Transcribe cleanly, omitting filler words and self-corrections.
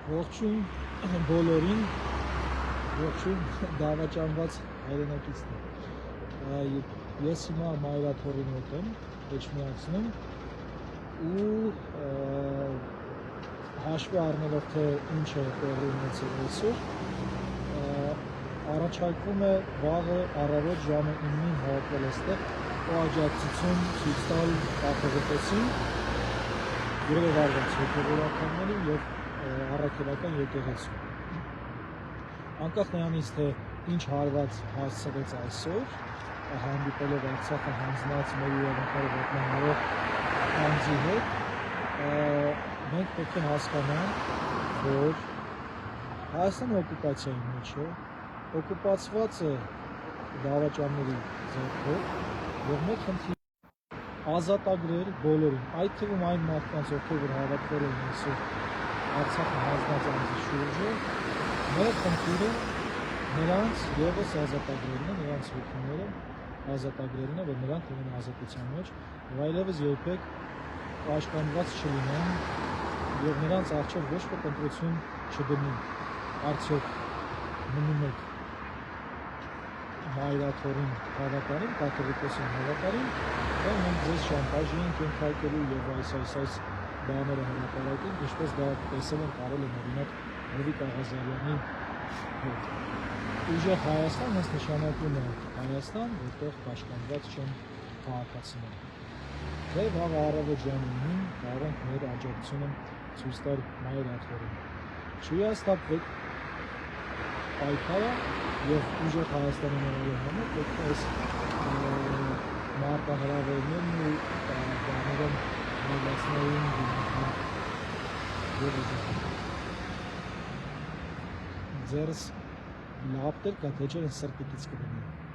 Ողջույն բոլորին, ողջույն դավաճանված հայրենակիցներ։ Ես հիմա մայրաթորին մոտ եմ, Էջմիածնում ու հաշվի առնելով թե ինչ է տեղի ունեցել այսօր, առաջարկվում է վաղը առավոտ ժամը 9-ին հավաքվել այստեղ ու աջակցություն ցույց տալ Կաթողիկոսին, երեք արված հոգևորականներին եւ առաքելական եկեղեցու։ Անկախ նրանից թե ինչ հարված հասցրեց այսօր, հանդիպելով Արցախը հանձնած մեր իրավունքները ոտնահարող անձի հետ, մենք պետք է հասկանանք, որ Հայաստանը օկուպացիայի մեջ է, օկուպացված է դավաճանների ձեռքով եւ մեր խնդիրը ազատագրել բոլորին, այդ թվում այն մարդկանց, ովքեր հավաքվել են այսօր Արցախը հանձնած անձի շուրջը, մեր խնդիրը նրանց ևս ազատագրելն է, նրանց հոգիները ազատագրելն է, որ նրանք լինեն ազատության մեջ, այլևս երբեք կաշկանդված չլինեն եւ նրանց առջեւ ոչ ոք ընտրություն չդնի։ Արդյոք մնում եք մայրաթորին հավատարիմ, Կաթողիկոսին հավատարիմ, կամ մենք ձեզ շանտաժ ենք ենթարկելու եւ այս բաները հրապարակենք, ինչպես դա տեսել են Կարել օրինակ Լևիկ Աղազարյանի հետ։ Ուժեղ Հայաստան հենց նշանակում է Հայաստան, որտեղ կաշկանդված չեն քաղաքացիներ։ Դե վաղ առավոտ ժամը 9-ին կարող ենք մեր աջակցությունը ցույց տալ մայրաթորին։ Չհիասթափվեք պայքարը եւ ուժեղ Հայաստանի նորելու համար պետք է այս մարտահրավերներն ու բաները նվազնային դիմակներ եւ ուժեղ։ Ձերս լապտեր կա թե չէ սրտիկից կդնի։